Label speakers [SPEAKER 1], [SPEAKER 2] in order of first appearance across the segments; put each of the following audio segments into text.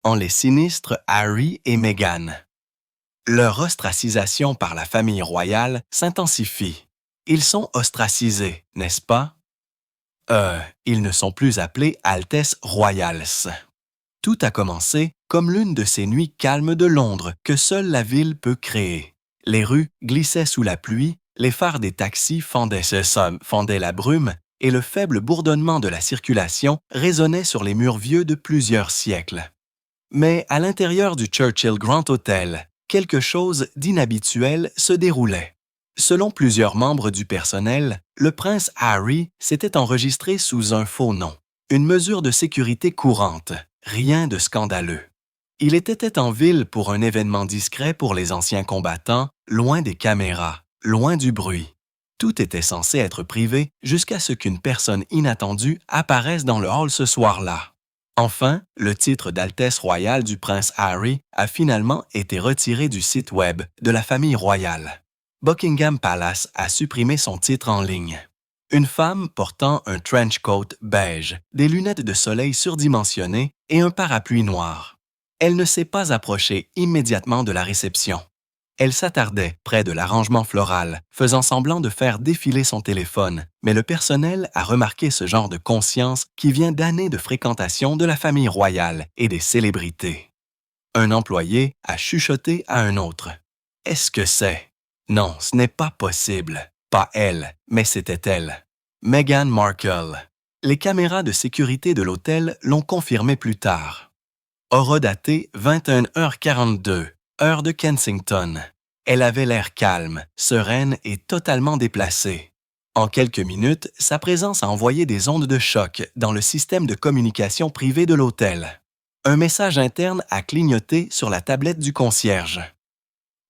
[SPEAKER 1] en les sinistres Harry et Meghan. Leur ostracisation par la famille royale s'intensifie. Ils sont ostracisés, n'est-ce pas? Ils ne sont plus appelés Altesses Royales. Tout a commencé comme l'une de ces nuits calmes de Londres que seule la ville peut créer. Les rues glissaient sous la pluie, les phares des taxis fendaient la brume et le faible bourdonnement de la circulation résonnait sur les murs vieux de plusieurs siècles. Mais à l'intérieur du Churchill Grand Hotel, quelque chose d'inhabituel se déroulait. Selon plusieurs membres du personnel, le prince Harry s'était enregistré sous un faux nom, une mesure de sécurité courante, rien de scandaleux. Il était en ville pour un événement discret pour les anciens combattants, loin des caméras, loin du bruit. Tout était censé être privé jusqu'à ce qu'une personne inattendue apparaisse dans le hall ce soir-là. Enfin, le titre d'Altesse royale du prince Harry a finalement été retiré du site web de la famille royale. Buckingham Palace a supprimé son titre en ligne. Une femme portant un trench coat beige, des lunettes de soleil surdimensionnées et un parapluie noir. Elle ne s'est pas approchée immédiatement de la réception. Elle s'attardait près de l'arrangement floral, faisant semblant de faire défiler son téléphone, mais le personnel a remarqué ce genre de conscience qui vient d'années de fréquentation de la famille royale et des célébrités. Un employé a chuchoté à un autre. « Est-ce que c'est? » Non, ce n'est pas possible. Pas elle, mais c'était elle. Meghan Markle. Les caméras de sécurité de l'hôtel l'ont confirmé plus tard. Horodatée 21h42, heure de Kensington. Elle avait l'air calme, sereine et totalement déplacée. En quelques minutes, sa présence a envoyé des ondes de choc dans le système de communication privé de l'hôtel. Un message interne a clignoté sur la tablette du concierge.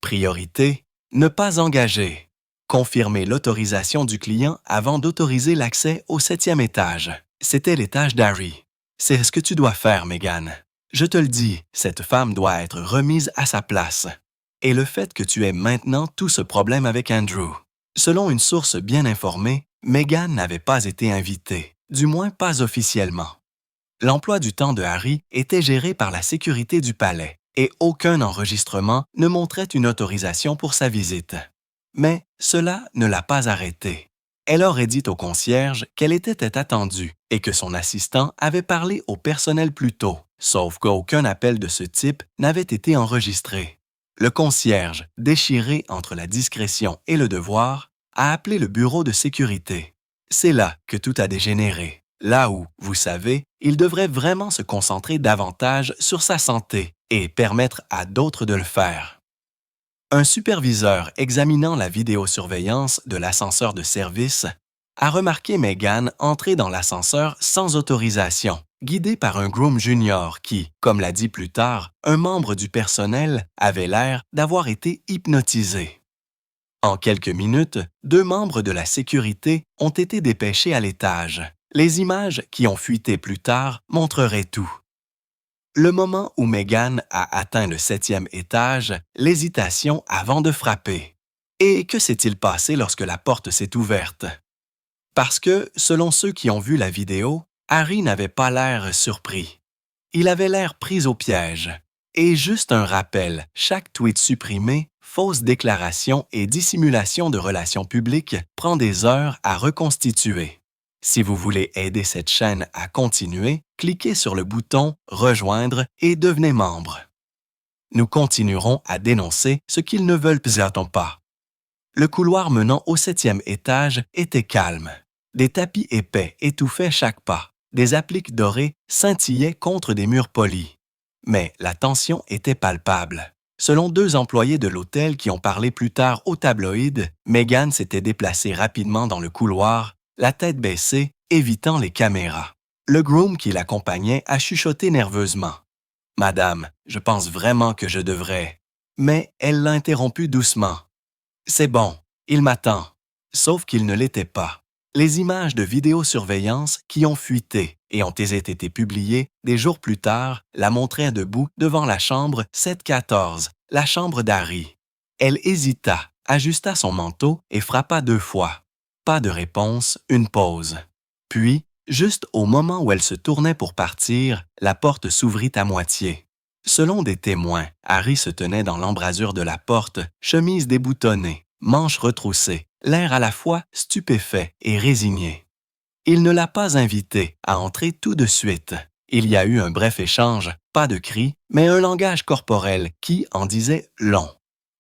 [SPEAKER 1] Priorité, ne pas engager. Confirmer l'autorisation du client avant d'autoriser l'accès au 7e étage. C'était l'étage d'Harry. C'est ce que tu dois faire, Meghan. Je te le dis, cette femme doit être remise à sa place. Et le fait que tu aies maintenant tout ce problème avec Andrew. Selon une source bien informée, Meghan n'avait pas été invitée, du moins pas officiellement. L'emploi du temps de Harry était géré par la sécurité du palais et aucun enregistrement ne montrait une autorisation pour sa visite. Mais cela ne l'a pas arrêtée. Elle aurait dit au concierge qu'elle était attendue et que son assistant avait parlé au personnel plus tôt, sauf qu'aucun appel de ce type n'avait été enregistré. Le concierge, déchiré entre la discrétion et le devoir, a appelé le bureau de sécurité. C'est là que tout a dégénéré. Là où, vous savez, il devrait vraiment se concentrer davantage sur sa santé et permettre à d'autres de le faire. Un superviseur examinant la vidéosurveillance de l'ascenseur de service a remarqué Meghan entrer dans l'ascenseur sans autorisation, guidée par un groom junior qui, comme l'a dit plus tard, un membre du personnel avait l'air d'avoir été hypnotisé. En quelques minutes, 2 membres de la sécurité ont été dépêchés à l'étage. Les images qui ont fuité plus tard montreraient tout. Le moment où Meghan a atteint le 7e étage, l'hésitation avant de frapper. Et que s'est-il passé lorsque la porte s'est ouverte? Parce que, selon ceux qui ont vu la vidéo, Harry n'avait pas l'air surpris. Il avait l'air pris au piège. Et juste un rappel, chaque tweet supprimé, fausse déclaration et dissimulation de relations publiques prend des heures à reconstituer. Si vous voulez aider cette chaîne à continuer, cliquez sur le bouton « Rejoindre » et devenez membre. Nous continuerons à dénoncer ce qu'ils ne veulent pas. Le couloir menant au 7e étage était calme. Des tapis épais étouffaient chaque pas. Des appliques dorées scintillaient contre des murs polis. Mais la tension était palpable. Selon 2 employés de l'hôtel qui ont parlé plus tard au tabloïd, Meghan s'était déplacée rapidement dans le couloir, la tête baissée, évitant les caméras. Le groom qui l'accompagnait a chuchoté nerveusement. « Madame, je pense vraiment que je devrais... » Mais elle l'a interrompu doucement. « C'est bon, il m'attend. » Sauf qu'il ne l'était pas. Les images de vidéosurveillance qui ont fuité et ont été publiées des jours plus tard la montraient debout devant la chambre 714, la chambre d'Harry. Elle hésita, ajusta son manteau et frappa 2 fois. Pas de réponse, une pause. Puis, juste au moment où elle se tournait pour partir, la porte s'ouvrit à moitié. Selon des témoins, Harry se tenait dans l'embrasure de la porte, chemise déboutonnée, manches retroussées, l'air à la fois stupéfait et résigné. Il ne l'a pas invitée à entrer tout de suite. Il y a eu un bref échange, pas de cris, mais un langage corporel qui en disait long.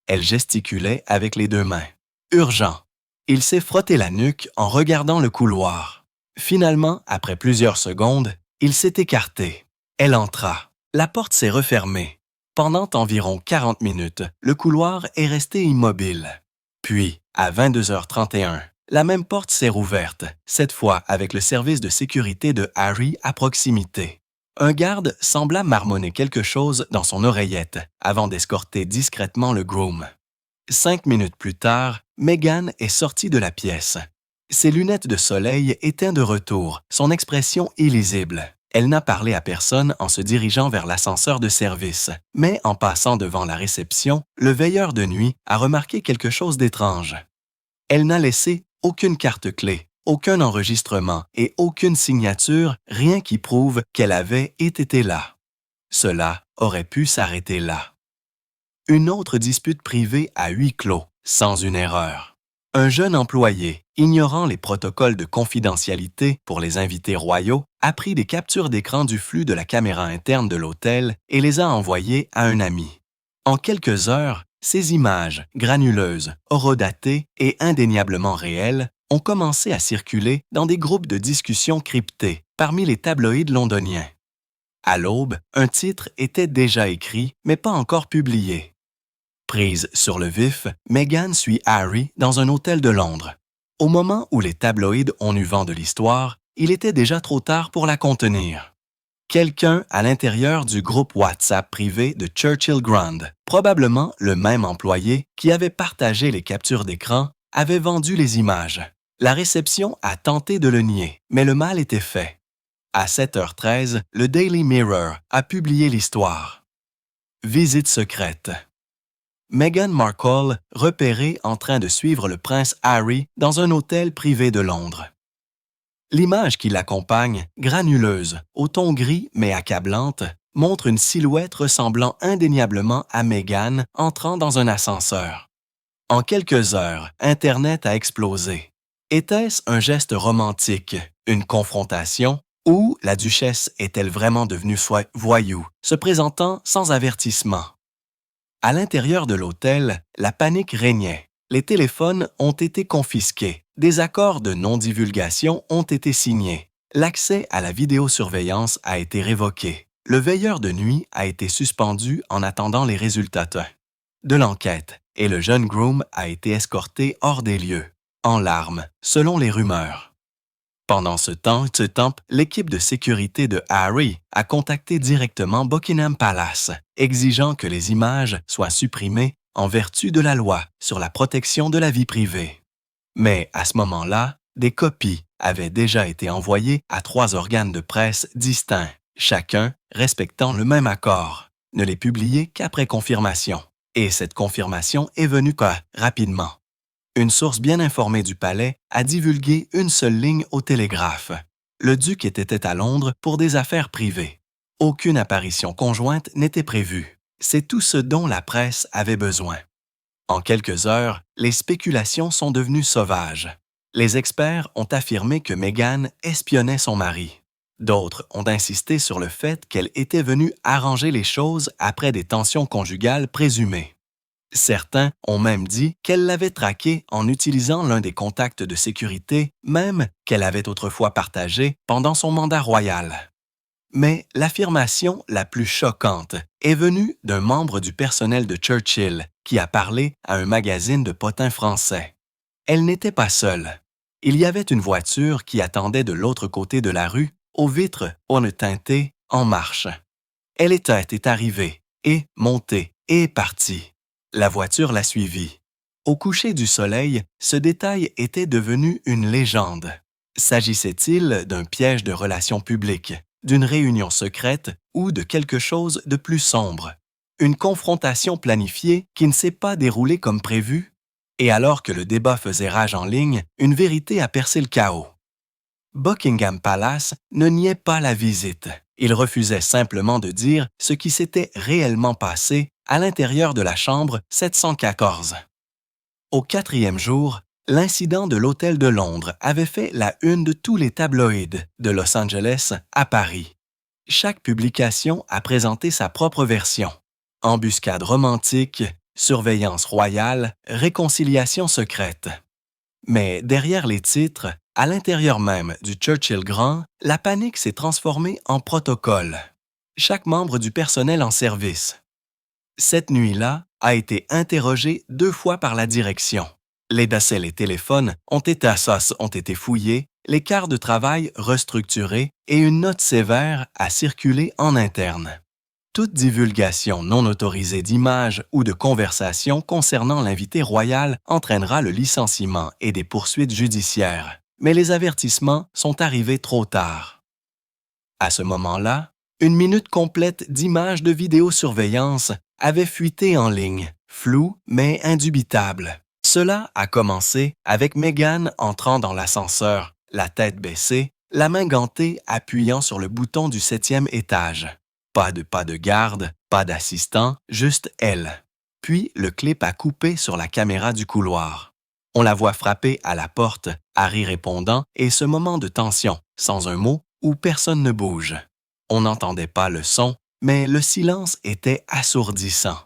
[SPEAKER 1] Elle gesticulait avec les deux mains. Urgent. Il s'est frotté la nuque en regardant le couloir. Finalement, après plusieurs secondes, il s'est écarté. Elle entra. La porte s'est refermée. Pendant environ 40 minutes, le couloir est resté immobile. Puis, à 22h31, la même porte s'est rouverte, cette fois avec le service de sécurité de Harry à proximité. Un garde sembla marmonner quelque chose dans son oreillette avant d'escorter discrètement le groom. 5 minutes plus tard, Meghan est sortie de la pièce. Ses lunettes de soleil étaient de retour, son expression illisible. Elle n'a parlé à personne en se dirigeant vers l'ascenseur de service, mais en passant devant la réception, le veilleur de nuit a remarqué quelque chose d'étrange. Elle n'a laissé aucune carte clé, aucun enregistrement et aucune signature, rien qui prouve qu'elle avait été là. Cela aurait pu s'arrêter là. Une autre dispute privée à huis clos, sans une erreur. Un jeune employé, ignorant les protocoles de confidentialité pour les invités royaux, a pris des captures d'écran du flux de la caméra interne de l'hôtel et les a envoyées à un ami. En quelques heures, ces images, granuleuses, horodatées et indéniablement réelles, ont commencé à circuler dans des groupes de discussion cryptés parmi les tabloïds londoniens. À l'aube, un titre était déjà écrit, mais pas encore publié. Prise sur le vif, Meghan suit Harry dans un hôtel de Londres. Au moment où les tabloïds ont eu vent de l'histoire, il était déjà trop tard pour la contenir. Quelqu'un à l'intérieur du groupe WhatsApp privé de Churchill Grand, probablement le même employé qui avait partagé les captures d'écran, avait vendu les images. La réception a tenté de le nier, mais le mal était fait. À 7h13, le Daily Mirror a publié l'histoire. Visite secrète. Meghan Markle repérée en train de suivre le prince Harry dans un hôtel privé de Londres. L'image qui l'accompagne, granuleuse, au ton gris mais accablante, montre une silhouette ressemblant indéniablement à Meghan entrant dans un ascenseur. En quelques heures, Internet a explosé. Était-ce un geste romantique, une confrontation, ou la duchesse est-elle vraiment devenue voyou, se présentant sans avertissement? À l'intérieur de l'hôtel, la panique régnait. Les téléphones ont été confisqués. Des accords de non-divulgation ont été signés. L'accès à la vidéosurveillance a été révoqué. Le veilleur de nuit a été suspendu en attendant les résultats de l'enquête et le jeune groom a été escorté hors des lieux, en larmes, selon les rumeurs. Pendant ce temps, l'équipe de sécurité de Harry a contacté directement Buckingham Palace, exigeant que les images soient supprimées en vertu de la loi sur la protection de la vie privée. Mais à ce moment-là, des copies avaient déjà été envoyées à 3 organes de presse distincts, chacun respectant le même accord, ne les publier qu'après confirmation. Et cette confirmation est venue rapidement. Une source bien informée du palais a divulgué une seule ligne au télégraphe. Le duc était à Londres pour des affaires privées. Aucune apparition conjointe n'était prévue. C'est tout ce dont la presse avait besoin. En quelques heures, les spéculations sont devenues sauvages. Les experts ont affirmé que Meghan espionnait son mari. D'autres ont insisté sur le fait qu'elle était venue arranger les choses après des tensions conjugales présumées. Certains ont même dit qu'elle l'avait traqué en utilisant l'un des contacts de sécurité, même qu'elle avait autrefois partagé pendant son mandat royal. Mais l'affirmation la plus choquante est venue d'un membre du personnel de Churchill qui a parlé à un magazine de potins français. Elle n'était pas seule. Il y avait une voiture qui attendait de l'autre côté de la rue, aux vitres teintées, en marche. Elle était arrivée, et montée, et partie. La voiture l'a suivie. Au coucher du soleil, ce détail était devenu une légende. S'agissait-il d'un piège de relations publiques, d'une réunion secrète ou de quelque chose de plus sombre? Une confrontation planifiée qui ne s'est pas déroulée comme prévu? Et alors que le débat faisait rage en ligne, une vérité a percé le chaos. Buckingham Palace ne niait pas la visite. Il refusait simplement de dire ce qui s'était réellement passé à l'intérieur de la chambre 714. Au 4e jour, l'incident de l'Hôtel de Londres avait fait la une de tous les tabloïds de Los Angeles à Paris. Chaque publication a présenté sa propre version. Embuscade romantique, surveillance royale, réconciliation secrète. Mais derrière les titres, à l'intérieur même du Churchill Grand, la panique s'est transformée en protocole. Chaque membre du personnel en service. Cette nuit-là a été interrogé 2 fois par la direction. Les nacelles et téléphones ont été fouillés, les quarts de travail restructurés et une note sévère a circulé en interne. Toute divulgation non autorisée d'images ou de conversations concernant l'invité royal entraînera le licenciement et des poursuites judiciaires. Mais les avertissements sont arrivés trop tard. À ce moment-là, une minute complète d'images de vidéosurveillance avait fuité en ligne, floue mais indubitable. Cela a commencé avec Meghan entrant dans l'ascenseur, la tête baissée, la main gantée appuyant sur le bouton du 7e étage. Pas de garde, pas d'assistant, juste elle. Puis le clip a coupé sur la caméra du couloir. On la voit frapper à la porte, Harry répondant, et ce moment de tension, sans un mot, où personne ne bouge. On n'entendait pas le son, mais le silence était assourdissant.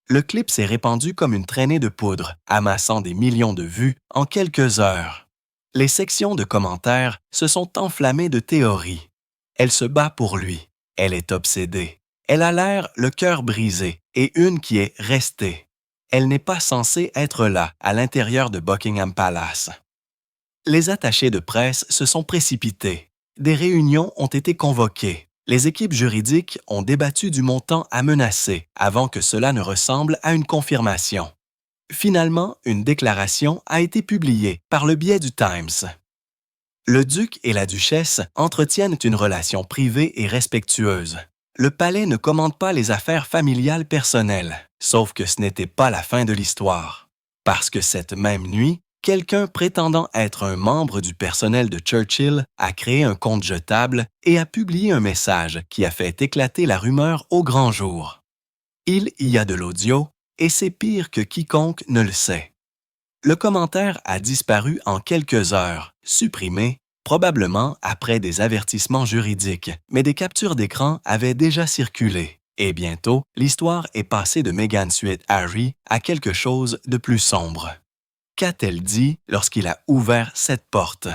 [SPEAKER 1] Le clip s'est répandu comme une traînée de poudre, amassant des millions de vues en quelques heures. Les sections de commentaires se sont enflammées de théories. Elle se bat pour lui. Elle est obsédée. Elle a l'air le cœur brisé, et une qui est restée. Elle n'est pas censée être là, à l'intérieur de Buckingham Palace. Les attachés de presse se sont précipités. Des réunions ont été convoquées. Les équipes juridiques ont débattu du montant à menacer avant que cela ne ressemble à une confirmation. Finalement, une déclaration a été publiée par le biais du Times. Le duc et la duchesse entretiennent une relation privée et respectueuse. Le palais ne commande pas les affaires familiales personnelles, sauf que ce n'était pas la fin de l'histoire. Parce que cette même nuit, quelqu'un prétendant être un membre du personnel de Churchill a créé un compte jetable et a publié un message qui a fait éclater la rumeur au grand jour. Il y a de l'audio et c'est pire que quiconque ne le sait. Le commentaire a disparu en quelques heures, supprimé, probablement après des avertissements juridiques, mais des captures d'écran avaient déjà circulé. Et bientôt, l'histoire est passée de Meghan suite Harry à quelque chose de plus sombre. Qu'a-t-elle dit lorsqu'il a ouvert cette porte?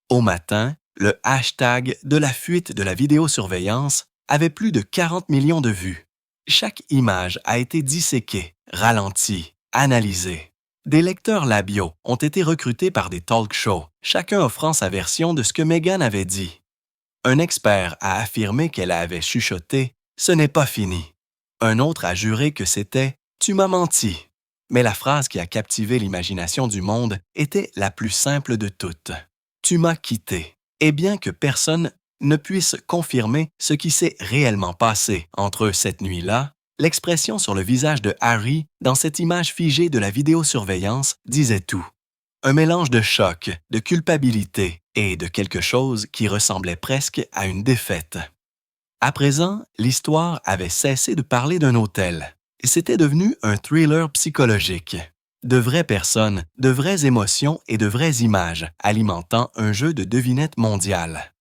[SPEAKER 1] Au matin, le hashtag de la fuite de la vidéosurveillance avait plus de 40 millions de vues. Chaque image a été disséquée, ralentie, analysée. Des lecteurs labiaux ont été recrutés par des talk shows, chacun offrant sa version de ce que Meghan avait dit. Un expert a affirmé qu'elle avait chuchoté « Ce n'est pas fini ». Un autre a juré que c'était « Tu m'as menti ». Mais la phrase qui a captivé l'imagination du monde était la plus simple de toutes. « Tu m'as quitté ». Et bien que personne ne puisse confirmer ce qui s'est réellement passé entre eux cette nuit-là, l'expression sur le visage de Harry dans cette image figée de la vidéosurveillance disait tout. Un mélange de choc, de culpabilité et de quelque chose qui ressemblait presque à une défaite. À présent, l'histoire avait cessé de parler d'un hôtel. C'était devenu un thriller psychologique. De vraies personnes, de vraies émotions et de vraies images alimentant un jeu de devinette mondial.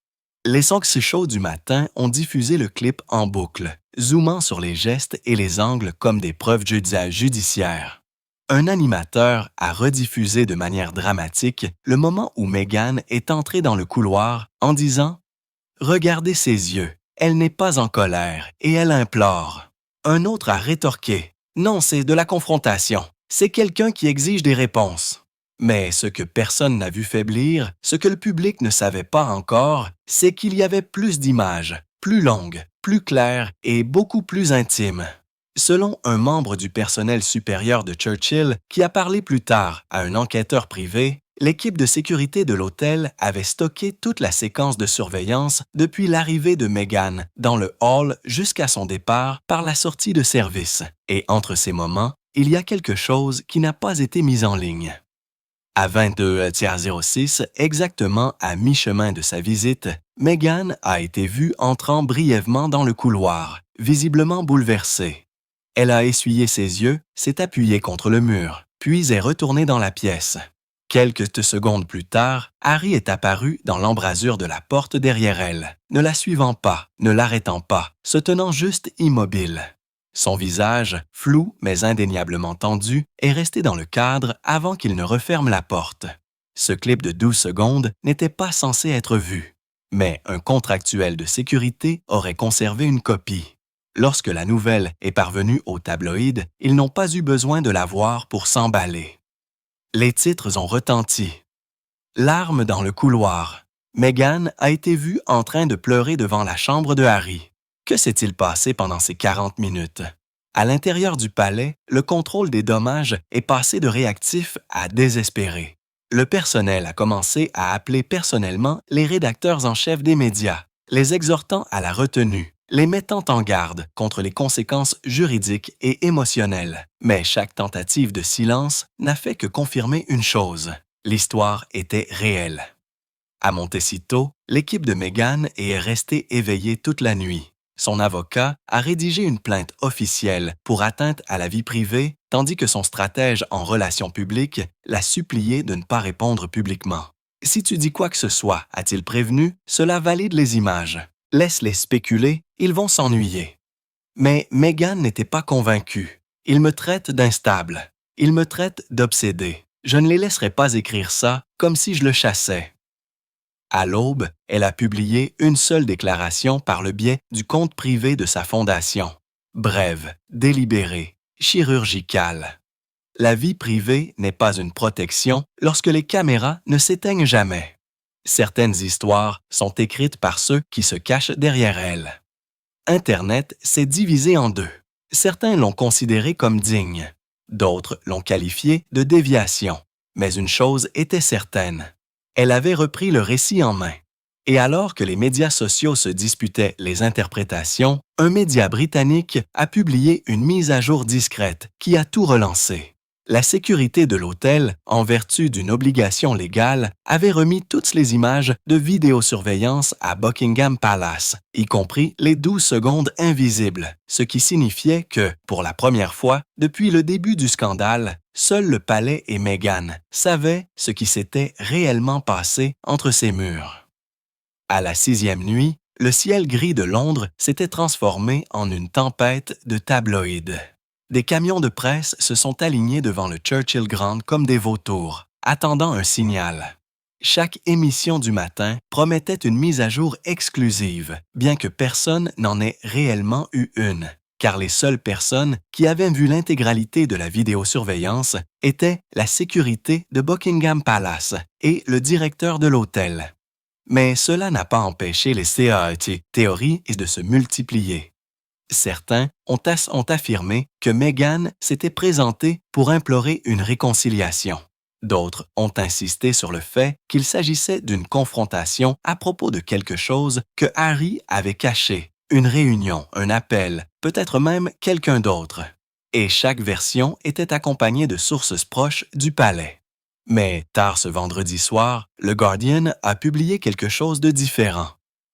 [SPEAKER 1] Les talk shows du matin ont diffusé le clip en boucle, zoomant sur les gestes et les angles comme des preuves judiciaires. Un animateur a rediffusé de manière dramatique le moment où Meghan est entrée dans le couloir en disant « Regardez ses yeux, elle n'est pas en colère et elle implore ». Un autre a rétorqué « Non, c'est de la confrontation, c'est quelqu'un qui exige des réponses ». Mais ce que personne n'a vu faiblir, ce que le public ne savait pas encore, c'est qu'il y avait plus d'images, plus longues, plus claires et beaucoup plus intimes. Selon un membre du personnel supérieur de Churchill qui a parlé plus tard à un enquêteur privé, l'équipe de sécurité de l'hôtel avait stocké toute la séquence de surveillance depuis l'arrivée de Meghan dans le hall jusqu'à son départ par la sortie de service. Et entre ces moments, il y a quelque chose qui n'a pas été mis en ligne. À 22h06, exactement à mi-chemin de sa visite, Meghan a été vue entrant brièvement dans le couloir, visiblement bouleversée. Elle a essuyé ses yeux, s'est appuyée contre le mur, puis est retournée dans la pièce. Quelques secondes plus tard, Harry est apparu dans l'embrasure de la porte derrière elle, ne la suivant pas, ne l'arrêtant pas, se tenant juste immobile. Son visage, flou mais indéniablement tendu, est resté dans le cadre avant qu'il ne referme la porte. Ce clip de 12 secondes n'était pas censé être vu, mais un contractuel de sécurité aurait conservé une copie. Lorsque la nouvelle est parvenue aux tabloïds, ils n'ont pas eu besoin de la voir pour s'emballer. Les titres ont retenti. Larmes dans le couloir. Meghan a été vue en train de pleurer devant la chambre de Harry. Que s'est-il passé pendant ces 40 minutes? À l'intérieur du palais, le contrôle des dommages est passé de réactif à désespéré. Le personnel a commencé à appeler personnellement les rédacteurs en chef des médias, les exhortant à la retenue, les mettant en garde contre les conséquences juridiques et émotionnelles. Mais chaque tentative de silence n'a fait que confirmer une chose: l'histoire était réelle. À Montecito, l'équipe de Meghan est restée éveillée toute la nuit. Son avocat a rédigé une plainte officielle pour atteinte à la vie privée, tandis que son stratège en relations publiques l'a supplié de ne pas répondre publiquement. « Si tu dis quoi que ce soit, a-t-il prévenu, cela valide les images. Laisse-les spéculer, ils vont s'ennuyer. » Mais Meghan n'était pas convaincue. « Il me traite d'instable. Il me traite d'obsédé. Je ne les laisserai pas écrire ça comme si je le chassais. » À l'aube, elle a publié une seule déclaration par le biais du compte privé de sa fondation. Brève, délibérée, chirurgicale. La vie privée n'est pas une protection lorsque les caméras ne s'éteignent jamais. Certaines histoires sont écrites par ceux qui se cachent derrière elles. Internet s'est divisé en deux. Certains l'ont considéré comme digne. D'autres l'ont qualifié de déviation. Mais une chose était certaine. Elle avait repris le récit en main. Et alors que les médias sociaux se disputaient les interprétations, un média britannique a publié une mise à jour discrète qui a tout relancé. La sécurité de l'hôtel, en vertu d'une obligation légale, avait remis toutes les images de vidéosurveillance à Buckingham Palace, y compris les 12 secondes invisibles, ce qui signifiait que, pour la première fois depuis le début du scandale, seul le palais et Meghan savaient ce qui s'était réellement passé entre ces murs. À la 6e nuit, le ciel gris de Londres s'était transformé en une tempête de tabloïds. Des camions de presse se sont alignés devant le Churchill Ground comme des vautours, attendant un signal. Chaque émission du matin promettait une mise à jour exclusive, bien que personne n'en ait réellement eu une, car les seules personnes qui avaient vu l'intégralité de la vidéosurveillance étaient la sécurité de Buckingham Palace et le directeur de l'hôtel. Mais cela n'a pas empêché les théories de se multiplier. Certains ont affirmé que Meghan s'était présentée pour implorer une réconciliation. D'autres ont insisté sur le fait qu'il s'agissait d'une confrontation à propos de quelque chose que Harry avait caché, une réunion, un appel, peut-être même quelqu'un d'autre. Et chaque version était accompagnée de sources proches du palais. Mais tard ce vendredi soir, le Guardian a publié quelque chose de différent.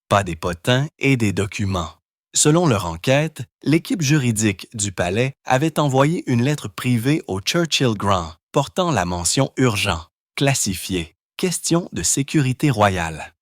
[SPEAKER 1] Pas des potins et des documents. Selon leur enquête, l'équipe juridique du palais avait envoyé une lettre privée au Churchill Ground portant la mention « urgent », classifiée, question de sécurité royale.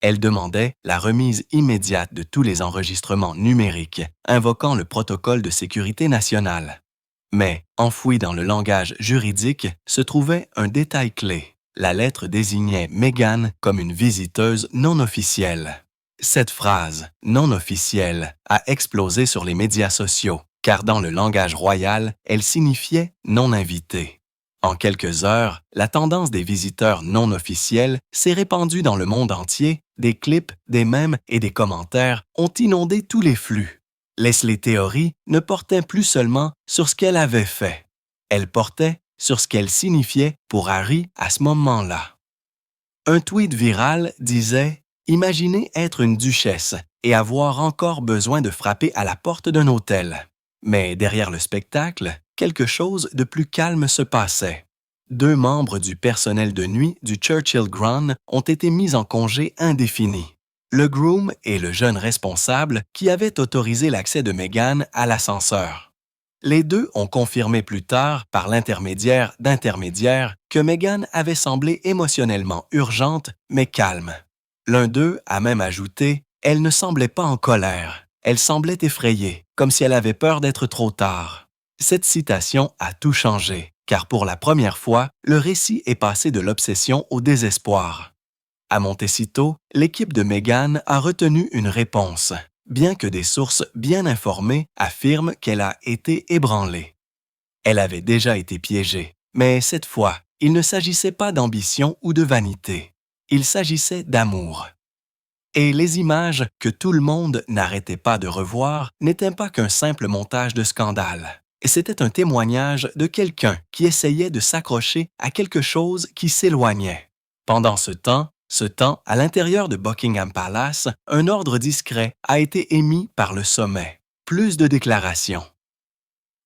[SPEAKER 1] Elle demandait la remise immédiate de tous les enregistrements numériques invoquant le protocole de sécurité nationale. Mais, enfoui dans le langage juridique, se trouvait un détail clé. La lettre désignait Meghan comme une visiteuse non officielle. Cette phrase, non officielle, a explosé sur les médias sociaux, car dans le langage royal, elle signifiait non invité. En quelques heures, la tendance des visiteurs non officiels s'est répandue dans le monde entier, des clips, des mèmes et des commentaires ont inondé tous les flux. Les théories ne portaient plus seulement sur ce qu'elle avait fait, elles portaient sur ce qu'elle signifiait pour Harry à ce moment-là. Un tweet viral disait « Imaginez être une duchesse et avoir encore besoin de frapper à la porte d'un hôtel. » Mais derrière le spectacle, quelque chose de plus calme se passait. 2 membres du personnel de nuit du Churchill Ground ont été mis en congé indéfini. Le groom et le jeune responsable qui avaient autorisé l'accès de Meghan à l'ascenseur. Les deux ont confirmé plus tard, par l'intermédiaire d'intermédiaires, que Meghan avait semblé émotionnellement urgente mais calme. L'un d'eux a même ajouté « Elle ne semblait pas en colère, elle semblait effrayée, comme si elle avait peur d'être trop tard. » Cette citation a tout changé, car pour la première fois, le récit est passé de l'obsession au désespoir. À Montecito, l'équipe de Meghan a retenu une réponse, bien que des sources bien informées affirment qu'elle a été ébranlée. Elle avait déjà été piégée, mais cette fois, il ne s'agissait pas d'ambition ou de vanité. Il s'agissait d'amour. Et les images que tout le monde n'arrêtait pas de revoir n'étaient pas qu'un simple montage de scandale. C'était un témoignage de quelqu'un qui essayait de s'accrocher à quelque chose qui s'éloignait. Pendant ce temps, à l'intérieur de Buckingham Palace, un ordre discret a été émis par le sommet. Plus de déclarations.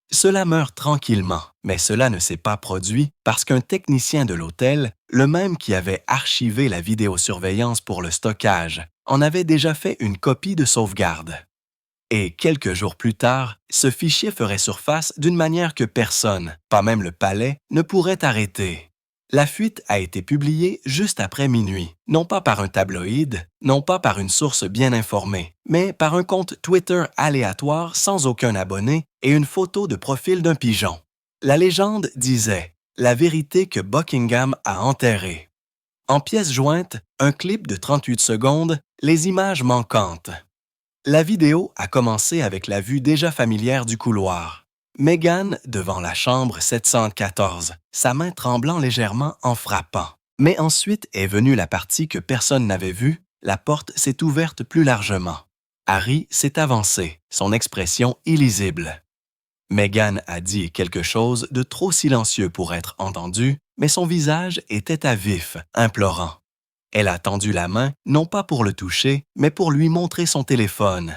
[SPEAKER 1] Cela meurt tranquillement, mais cela ne s'est pas produit parce qu'un technicien de l'hôtel, le même qui avait archivé la vidéosurveillance pour le stockage, en avait déjà fait une copie de sauvegarde. Et quelques jours plus tard, ce fichier ferait surface d'une manière que personne, pas même le palais, ne pourrait arrêter. La fuite a été publiée juste après minuit, non pas par un tabloïd, non pas par une source bien informée, mais par un compte Twitter aléatoire sans aucun abonné et une photo de profil d'un pigeon. La légende disait « La vérité que Buckingham a enterrée ». En pièce jointe, un clip de 38 secondes, les images manquantes. La vidéo a commencé avec la vue déjà familière du couloir. Meghan devant la chambre 714, sa main tremblant légèrement en frappant. Mais ensuite est venue la partie que personne n'avait vue, la porte s'est ouverte plus largement. Harry s'est avancé, son expression illisible. Meghan a dit quelque chose de trop silencieux pour être entendu, mais son visage était à vif, implorant. Elle a tendu la main, non pas pour le toucher, mais pour lui montrer son téléphone.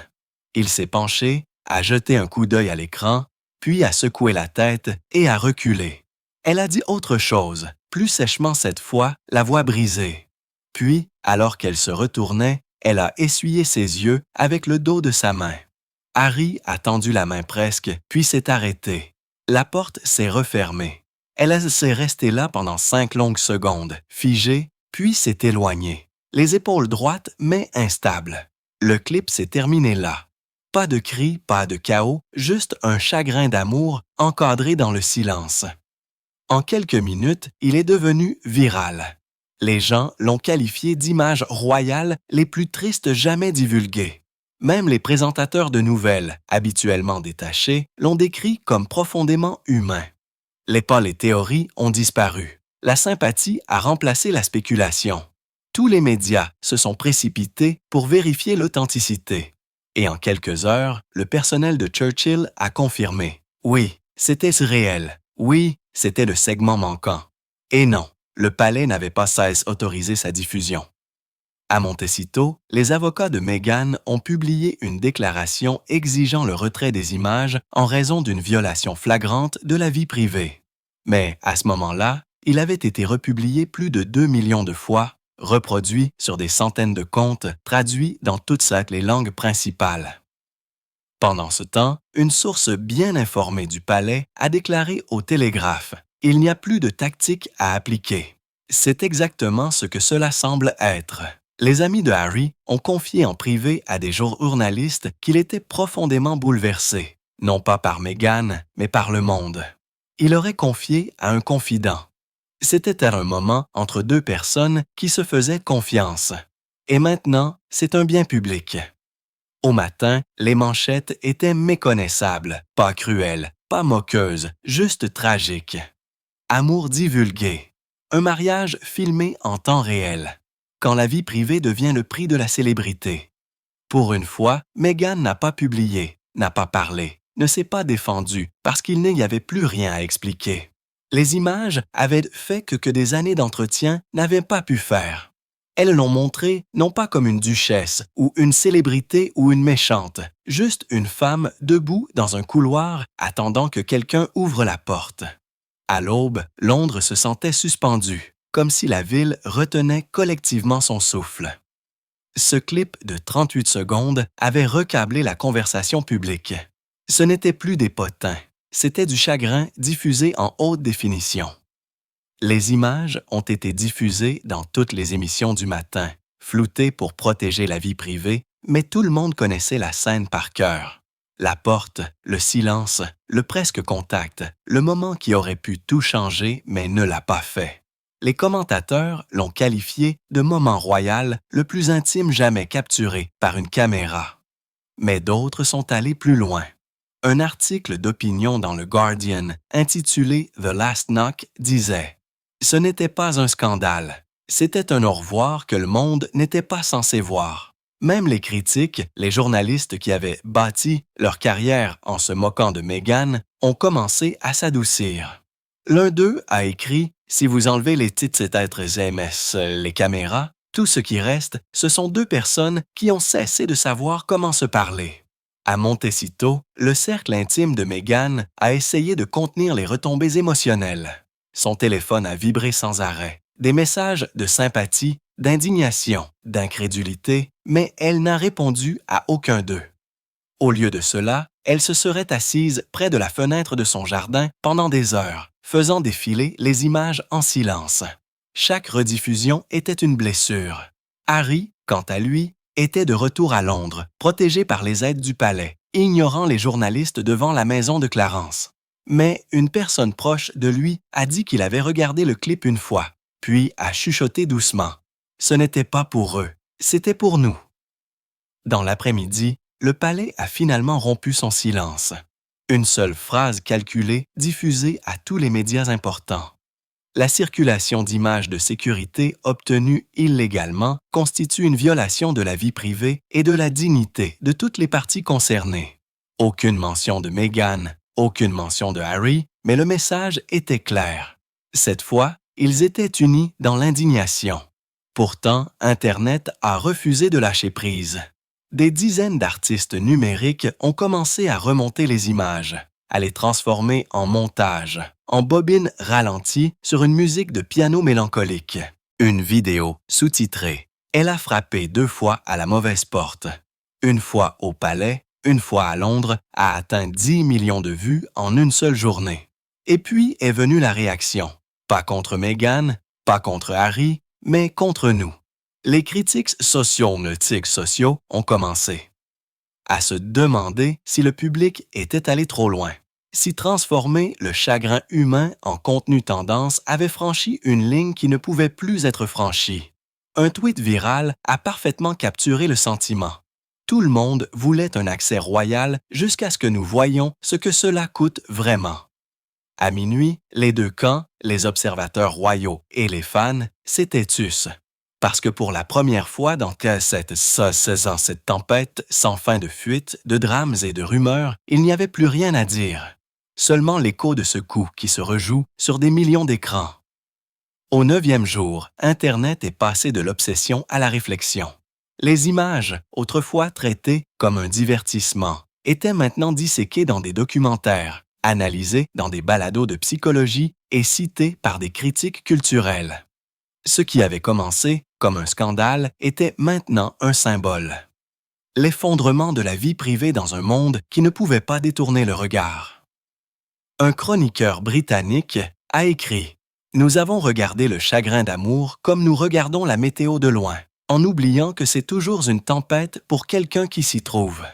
[SPEAKER 1] Il s'est penché, a jeté un coup d'œil à l'écran, puis a secoué la tête et a reculé. Elle a dit autre chose, plus sèchement cette fois, la voix brisée. Puis, alors qu'elle se retournait, elle a essuyé ses yeux avec le dos de sa main. Harry a tendu la main presque, puis s'est arrêté. La porte s'est refermée. Elle s'est restée là pendant 5 longues secondes, figée, puis s'est éloignée. Les épaules droites, mais instables. Le clip s'est terminé là. Pas de cris, pas de chaos, juste un chagrin d'amour encadré dans le silence. En quelques minutes, il est devenu viral. Les gens l'ont qualifié d'image royale les plus tristes jamais divulguées. Même les présentateurs de nouvelles, habituellement détachés, l'ont décrit comme profondément humain. Les théories ont disparu. La sympathie a remplacé la spéculation. Tous les médias se sont précipités pour vérifier l'authenticité. Et en quelques heures, le personnel de Churchill a confirmé. Oui, c'était réel. Oui, c'était le segment manquant. Et non, le palais n'avait pas cesse autorisé sa diffusion. À Montecito, les avocats de Meghan ont publié une déclaration exigeant le retrait des images en raison d'une violation flagrante de la vie privée. Mais à ce moment-là, il avait été republié plus de 2 millions de fois, reproduit sur des centaines de comptes, traduit dans toutes les langues principales. Pendant ce temps, une source bien informée du palais a déclaré au Télégraphe « Il n'y a plus de tactique à appliquer ». C'est exactement ce que cela semble être. Les amis de Harry ont confié en privé à des journalistes qu'il était profondément bouleversé, non pas par Meghan, mais par le monde. Il aurait confié à un confident. C'était à un moment entre 2 personnes qui se faisaient confiance. Et maintenant, c'est un bien public. Au matin, les manchettes étaient méconnaissables, pas cruelles, pas moqueuses, juste tragiques. Amour divulgué. Un mariage filmé en temps réel. Quand la vie privée devient le prix de la célébrité. Pour une fois, Meghan n'a pas publié, n'a pas parlé, ne s'est pas défendue parce qu'il n'y avait plus rien à expliquer. Les images avaient fait que des années d'entretien n'avaient pas pu faire. Elles l'ont montrée non pas comme une duchesse ou une célébrité ou une méchante, juste une femme debout dans un couloir attendant que quelqu'un ouvre la porte. À l'aube, Londres se sentait suspendu, comme si la ville retenait collectivement son souffle. Ce clip de 38 secondes avait recablé la conversation publique. Ce n'était plus des potins, c'était du chagrin diffusé en haute définition. Les images ont été diffusées dans toutes les émissions du matin, floutées pour protéger la vie privée, mais tout le monde connaissait la scène par cœur. La porte, le silence, le presque contact, le moment qui aurait pu tout changer mais ne l'a pas fait. Les commentateurs l'ont qualifié de moment royal le plus intime jamais capturé par une caméra. Mais d'autres sont allés plus loin. Un article d'opinion dans le Guardian intitulé The Last Knock disait « Ce n'était pas un scandale, c'était un au revoir que le monde n'était pas censé voir. » Même les critiques, les journalistes qui avaient bâti leur carrière en se moquant de Meghan, ont commencé à s'adoucir. L'un d'eux a écrit « Si vous enlevez les petites êtres MS, les caméras, tout ce qui reste, ce sont deux personnes qui ont cessé de savoir comment se parler. » À Montecito, le cercle intime de Meghan a essayé de contenir les retombées émotionnelles. Son téléphone a vibré sans arrêt. Des messages de sympathie, d'indignation, d'incrédulité, mais elle n'a répondu à aucun d'eux. Au lieu de cela, elle se serait assise près de la fenêtre de son jardin pendant des heures, faisant défiler les images en silence. Chaque rediffusion était une blessure. Harry, quant à lui, était de retour à Londres, protégé par les aides du palais, ignorant les journalistes devant la maison de Clarence. Mais une personne proche de lui a dit qu'il avait regardé le clip une fois, puis a chuchoté doucement. Ce n'était pas pour eux, c'était pour nous. Dans l'après-midi, le palais a finalement rompu son silence. Une seule phrase calculée diffusée à tous les médias importants. La circulation d'images de sécurité obtenues illégalement constitue une violation de la vie privée et de la dignité de toutes les parties concernées. Aucune mention de Meghan, aucune mention de Harry, mais le message était clair. Cette fois, ils étaient unis dans l'indignation. Pourtant, Internet a refusé de lâcher prise. Des dizaines d'artistes numériques ont commencé à remonter les images, à les transformer en montage, en bobines ralenties sur une musique de piano mélancolique. Une vidéo sous-titrée. Elle a frappé 2 fois à la mauvaise porte. Une fois au Palais, une fois à Londres, a atteint 10 millions de vues en une seule journée. Et puis est venue la réaction. Pas contre Meghan, pas contre Harry, mais contre nous. Les critiques sociaux ont commencé à se demander si le public était allé trop loin, si transformer le chagrin humain en contenu tendance avait franchi une ligne qui ne pouvait plus être franchie. Un tweet viral a parfaitement capturé le sentiment. Tout le monde voulait un accès royal jusqu'à ce que nous voyions ce que cela coûte vraiment. À minuit, les deux camps, les observateurs royaux et les fans, s'étaient tus. Parce que pour la première fois dans cette tempête sans fin de fuites, de drames et de rumeurs, il n'y avait plus rien à dire. Seulement l'écho de ce coup qui se rejoue sur des millions d'écrans. Au 9e jour, Internet est passé de l'obsession à la réflexion. Les images, autrefois traitées comme un divertissement, étaient maintenant disséquées dans des documentaires, analysées dans des balados de psychologie et citées par des critiques culturels. Ce qui avait commencé comme un scandale était maintenant un symbole. L'effondrement de la vie privée dans un monde qui ne pouvait pas détourner le regard. Un chroniqueur britannique a écrit « Nous avons regardé le chagrin d'amour comme nous regardons la météo de loin, en oubliant que c'est toujours une tempête pour quelqu'un qui s'y trouve. »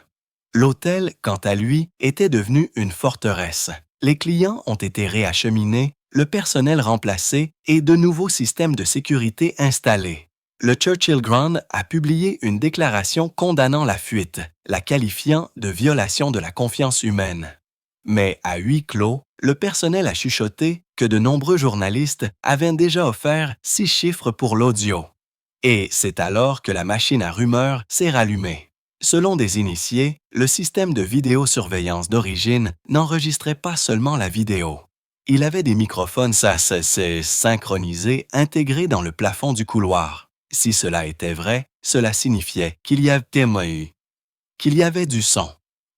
[SPEAKER 1] L'hôtel, quant à lui, était devenu une forteresse. Les clients ont été réacheminés, le personnel remplacé et de nouveaux systèmes de sécurité installés. Le Churchill Ground a publié une déclaration condamnant la fuite, la qualifiant de violation de la confiance humaine. Mais à huis clos, le personnel a chuchoté que de nombreux journalistes avaient déjà offert 6 chiffres pour l'audio. Et c'est alors que la machine à rumeurs s'est rallumée. Selon des initiés, le système de vidéosurveillance d'origine n'enregistrait pas seulement la vidéo. Il avait des microphones synchronisés intégrés dans le plafond du couloir. Si cela était vrai, cela signifiait qu'il y avait du son.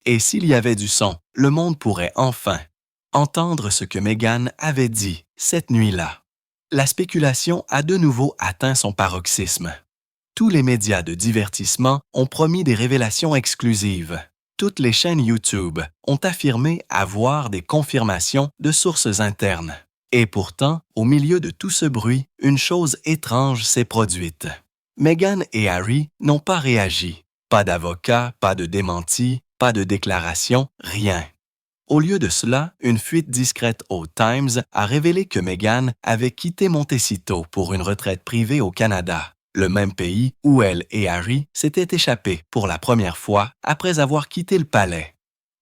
[SPEAKER 1] Et s'il y avait du son, le monde pourrait enfin entendre ce que Meghan avait dit cette nuit-là. La spéculation a de nouveau atteint son paroxysme. Tous les médias de divertissement ont promis des révélations exclusives. Toutes les chaînes YouTube ont affirmé avoir des confirmations de sources internes. Et pourtant, au milieu de tout ce bruit, une chose étrange s'est produite. Meghan et Harry n'ont pas réagi. Pas d'avocat, pas de démenti, pas de déclaration, rien. Au lieu de cela, une fuite discrète au Times a révélé que Meghan avait quitté Montecito pour une retraite privée au Canada, le même pays où elle et Harry s'étaient échappés pour la première fois après avoir quitté le palais.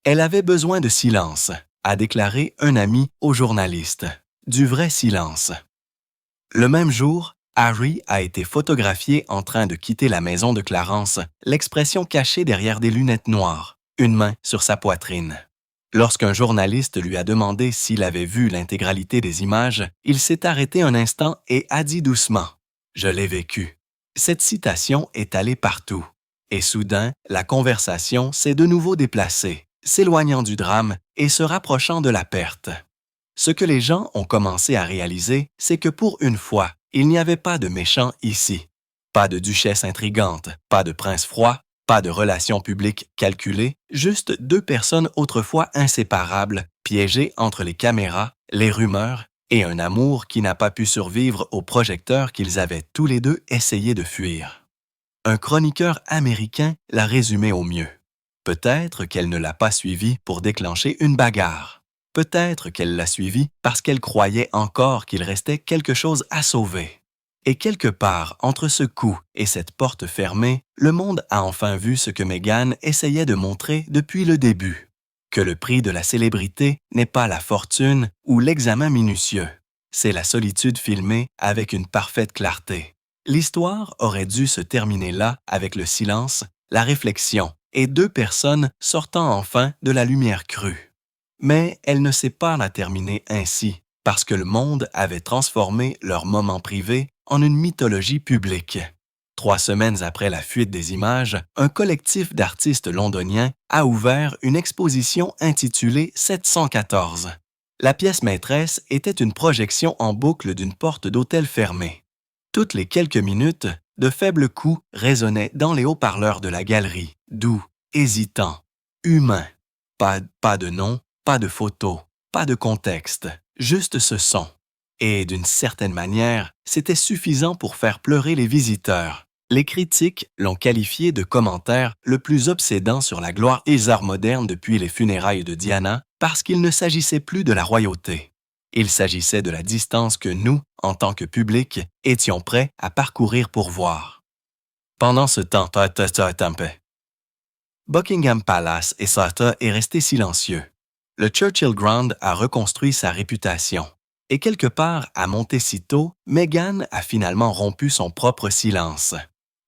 [SPEAKER 1] Elle avait besoin de silence, a déclaré un ami au journaliste. Du vrai silence. Le même jour, Harry a été photographié en train de quitter la maison de Clarence, l'expression cachée derrière des lunettes noires, une main sur sa poitrine. Lorsqu'un journaliste lui a demandé s'il avait vu l'intégralité des images, il s'est arrêté un instant et a dit doucement « Je l'ai vécu ». Cette citation est allée partout. Et soudain, la conversation s'est de nouveau déplacée, s'éloignant du drame et se rapprochant de la perte. Ce que les gens ont commencé à réaliser, c'est que pour une fois, il n'y avait pas de méchant ici. Pas de duchesse intrigante, pas de prince froid, pas de relations publiques calculées, juste deux personnes autrefois inséparables, piégées entre les caméras, les rumeurs et un amour qui n'a pas pu survivre aux projecteurs qu'ils avaient tous les deux essayé de fuir. Un chroniqueur américain l'a résumé au mieux. Peut-être qu'elle ne l'a pas suivi pour déclencher une bagarre. Peut-être qu'elle l'a suivi parce qu'elle croyait encore qu'il restait quelque chose à sauver. Et quelque part, entre ce coup et cette porte fermée, le monde a enfin vu ce que Meghan essayait de montrer depuis le début. Que le prix de la célébrité n'est pas la fortune ou l'examen minutieux. C'est la solitude filmée avec une parfaite clarté. L'histoire aurait dû se terminer là avec le silence, la réflexion et deux personnes sortant enfin de la lumière crue. Mais elle ne sait pas la terminer ainsi, parce que le monde avait transformé leur moment privé en une mythologie publique. 3 semaines après la fuite des images, un collectif d'artistes londoniens a ouvert une exposition intitulée 714. La pièce maîtresse était une projection en boucle d'une porte d'hôtel fermée. Toutes les quelques minutes, de faibles coups résonnaient dans les haut-parleurs de la galerie, doux, hésitants, humains. Pas de nom, pas de photo, pas de contexte, juste ce son. Et d'une certaine manière, c'était suffisant pour faire pleurer les visiteurs. Les critiques l'ont qualifié de commentaire le plus obsédant sur la gloire des arts modernes depuis les funérailles de Diana parce qu'il ne s'agissait plus de la royauté. Il s'agissait de la distance que nous, en tant que public, étions prêts à parcourir pour voir. Pendant ce temps, Buckingham Palace et Sarta est resté silencieux. Le Churchill Ground a reconstruit sa réputation. Et quelque part à Montecito, Meghan a finalement rompu son propre silence.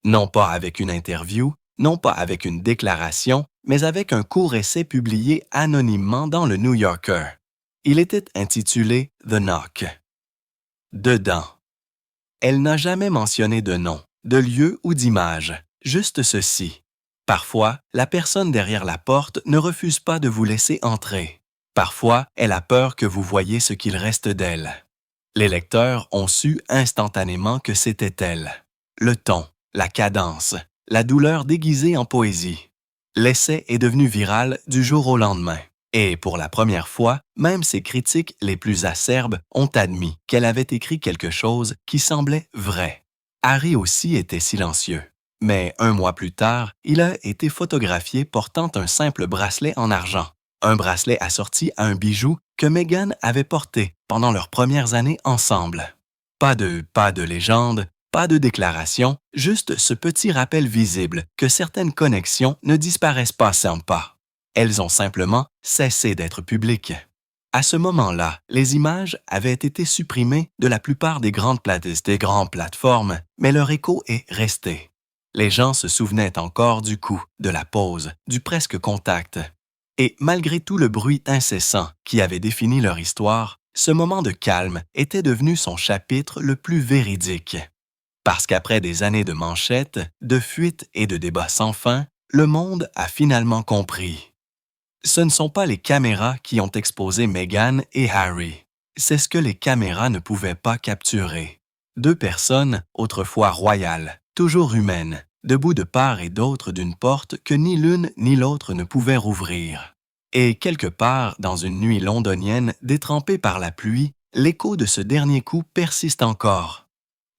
[SPEAKER 1] Non pas avec une interview, non pas avec une déclaration, mais avec un court essai publié anonymement dans le New Yorker. Il était intitulé « The Knock ». Dedans, elle n'a jamais mentionné de nom, de lieu ou d'image, juste ceci. Parfois, la personne derrière la porte ne refuse pas de vous laisser entrer. Parfois, elle a peur que vous voyiez ce qu'il reste d'elle. Les lecteurs ont su instantanément que c'était elle. Le ton, la cadence, la douleur déguisée en poésie. L'essai est devenu viral du jour au lendemain. Et pour la première fois, même ses critiques les plus acerbes ont admis qu'elle avait écrit quelque chose qui semblait vrai. Harry aussi était silencieux. Mais 1 mois plus tard, il a été photographié portant un simple bracelet en argent. Un bracelet assorti à un bijou que Meghan avait porté pendant leurs premières années ensemble. Pas de légende, pas de déclaration, juste ce petit rappel visible que certaines connexions ne disparaissent pas sans pas. Elles ont simplement cessé d'être publiques. À ce moment-là, les images avaient été supprimées de la plupart des grandes plateformes, mais leur écho est resté. Les gens se souvenaient encore du coup, de la pause, du presque contact. Et malgré tout le bruit incessant qui avait défini leur histoire, ce moment de calme était devenu son chapitre le plus véridique. Parce qu'après des années de manchettes, de fuites et de débats sans fin, le monde a finalement compris. Ce ne sont pas les caméras qui ont exposé Meghan et Harry. C'est ce que les caméras ne pouvaient pas capturer. Deux personnes, autrefois royales, toujours humaines, debout de part et d'autre d'une porte que ni l'une ni l'autre ne pouvaient rouvrir. Et quelque part, dans une nuit londonienne détrempée par la pluie, l'écho de ce dernier coup persiste encore.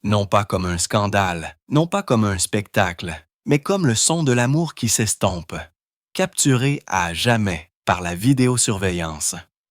[SPEAKER 1] Non pas comme un scandale, non pas comme un spectacle, mais comme le son de l'amour qui s'estompe, capturé à jamais par la vidéosurveillance.